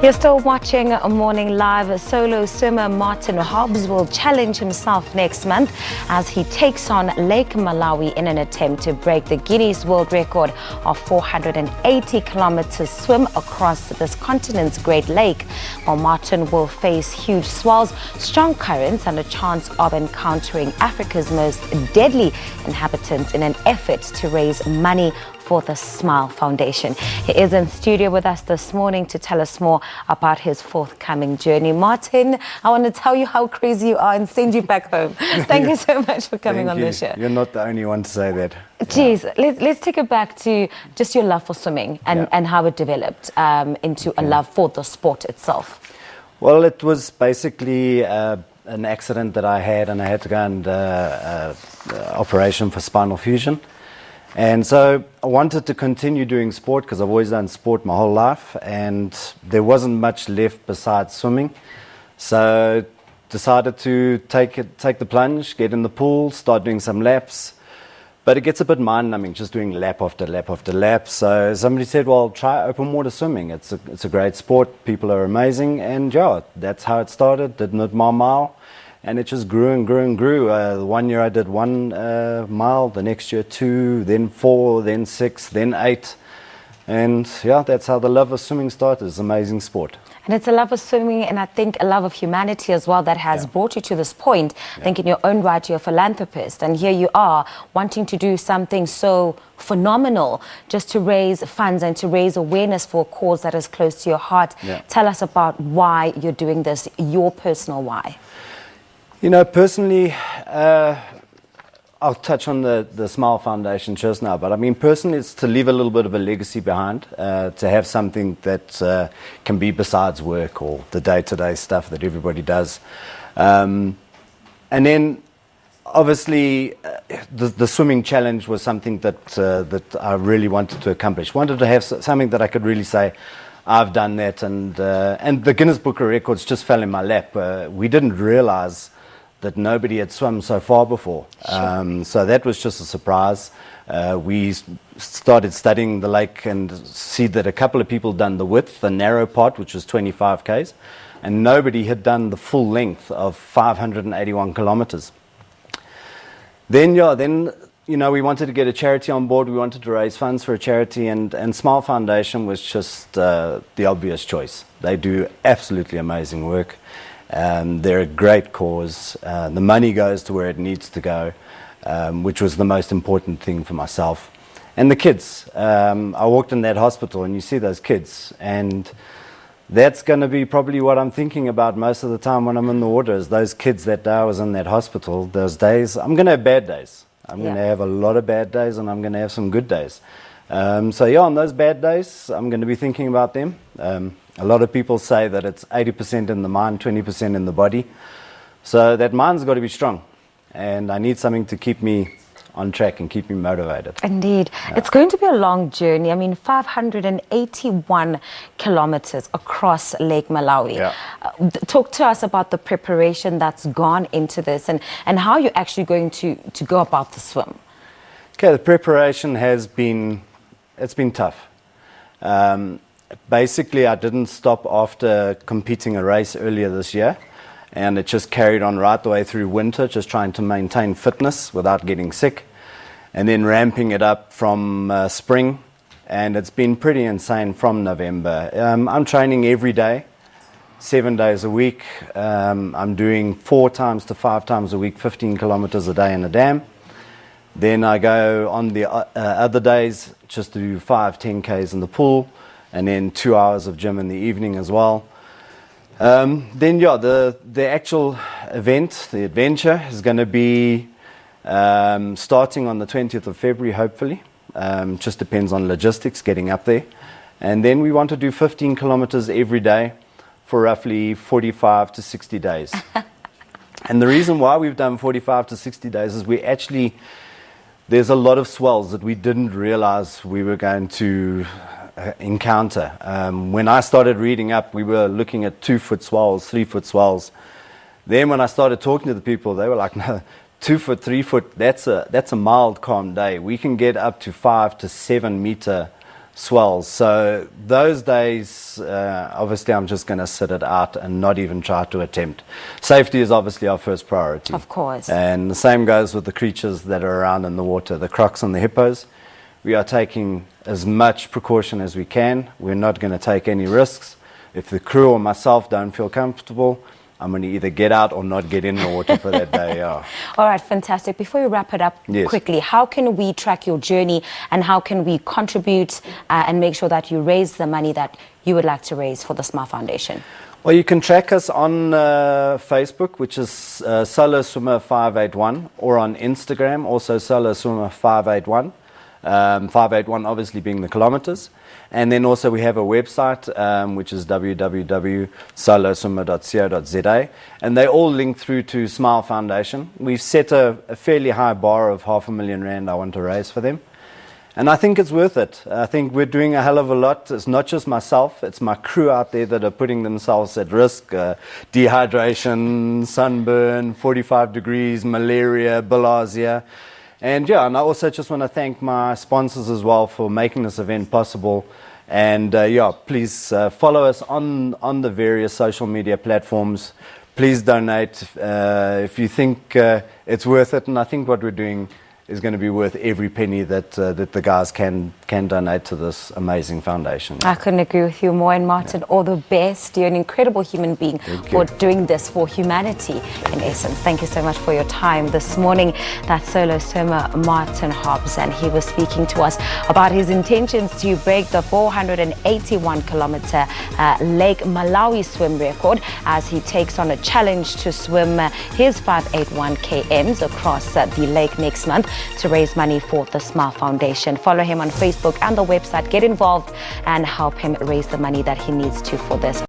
You're still watching Morning Live. Solo swimmer Martin Hobbs will challenge himself next month as he takes on Lake Malawi in an attempt to break the Guinness World Record of 480 kilometers swim across this continent's Great Lake. While Martin will face huge swells, strong currents and a chance of encountering Africa's most deadly inhabitants in an effort to raise money for the Smile Foundation. He is in studio with us this morning to tell us more about his forthcoming journey. Martin, I want to tell you how crazy you are and send you back home. Thank you so much for coming on the show. You're not the only one to say that. Geez, let's take it back to just your love for swimming and how it developed into a love for the sport itself. Well, it was basically an accident that I had, and I had to go under operation for spinal fusion. And so I wanted to continue doing sport because I've always done sport my whole life, and there wasn't much left besides swimming. So decided to take the plunge, get in the pool, start doing some laps. But it gets a bit mind-numbing just doing lap after lap after lap. So somebody said, well, try open water swimming. It's a great sport. People are amazing. And yeah, that's how it started. Did not mile. And it just grew and grew and grew. 1 year I did 1 mile, the next year 2, then 4, then 6, then 8. And yeah, that's how the love of swimming started. It's an amazing sport. And it's a love of swimming, and I think a love of humanity as well that has brought you to this point. I think in your own right you're a philanthropist, and here you are wanting to do something so phenomenal just to raise funds and to raise awareness for a cause that is close to your heart. Tell us about why you're doing this, your personal why. You know, personally, I'll touch on the Smile Foundation just now, but I mean, personally, it's to leave a little bit of a legacy behind, to have something that can be besides work or the day-to-day stuff that everybody does. And then, obviously, the swimming challenge was something that I really wanted to accomplish. Wanted to have something that I could really say, I've done that, and the Guinness Book of Records just fell in my lap. We didn't realize that nobody had swum so far before. So that was just a surprise. We started studying the lake and see that a couple of people done the width, the narrow part, which was 25 k's, and nobody had done the full length of 581 kilometers. Then, you know, we wanted to get a charity on board. We wanted to raise funds for a charity, and Smile Foundation was just the obvious choice. They do absolutely amazing work. They're a great cause. The money goes to where it needs to go, which was the most important thing for myself. And the kids. I walked in that hospital and you see those kids, and that's going to be probably what I'm thinking about most of the time when I'm in the water, is those kids that day I was in that hospital. Those days, I'm going to have bad days. I'm going to have a lot of bad days, and I'm going to have some good days. So yeah, on those bad days, I'm going to be thinking about them. A lot of people say that it's 80% in the mind, 20% in the body. So that mind's got to be strong. And I need something to keep me on track and keep me motivated. Indeed. It's going to be a long journey. I mean, 581 kilometers across Lake Malawi. Talk to us about the preparation that's gone into this, and how you're actually going to go about the swim. Okay, the preparation has been, it's been tough. Basically, I didn't stop after competing a race earlier this year, and it just carried on right the way through winter, just trying to maintain fitness without getting sick, and then ramping it up from spring, and it's been pretty insane from November. I'm training every day, 7 days a week. I'm doing 4 times to 5 times a week, 15 kilometers a day in a dam. Then I go on the other days just to do 5, 10 Ks in the pool, and then 2 hours of gym in the evening as well. Then yeah, the actual event, the adventure, is going to be starting on the 20th of February, hopefully. Just depends on logistics, getting up there. And then we want to do 15 kilometers every day for roughly 45 to 60 days. And the reason why we've done 45 to 60 days is there's a lot of swells that we didn't realize we were going to encounter. When I started reading up, we were looking at 2-foot swells, 3-foot swells. Then when I started talking to the people, they were like, no, 2 foot, 3 foot, that's a mild, calm day. We can get up to 5 to 7 meter swells. So those days, obviously, I'm just going to sit it out and not even try to attempt. Safety is obviously our first priority. Of course. And the same goes with the creatures that are around in the water, the crocs and the hippos. We are taking as much precaution as we can. We're not going to take any risks. If the crew or myself don't feel comfortable, I'm going to either get out or not get in the water for that day. Yeah. All right, fantastic. Before we wrap it up quickly, how can we track your journey and how can we contribute and make sure that you raise the money that you would like to raise for the Smile Foundation? Well, you can track us on Facebook, which is Solo Swimmer 581, or on Instagram, also Solo Swimmer 581. 581 obviously being the kilometers. And then also we have a website, which is www.soloswimmer.co.za, and they all link through to Smile Foundation. We've set a fairly high bar of R500,000 I want to raise for them. And I think it's worth it. I think we're doing a hell of a lot. It's not just myself, it's my crew out there that are putting themselves at risk. Dehydration, sunburn, 45 degrees, malaria, bilharzia. And yeah, and I also just want to thank my sponsors as well for making this event possible. And yeah, please follow us on the various social media platforms. Please donate if you think it's worth it. And I think what we're doing is going to be worth every penny that the guys can donate to this amazing foundation. I couldn't agree with you more. And Martin, all the best. You're an incredible human being for doing this for humanity, in essence. Thank you so much for your time this morning. That's solo swimmer Martin Hobbs, and he was speaking to us about his intentions to break the 481-kilometer Lake Malawi swim record as he takes on a challenge to swim his 581 kms across the lake next month to raise money for the Smile Foundation. Follow him on Facebook and the website. Get involved and help him raise the money that he needs to for this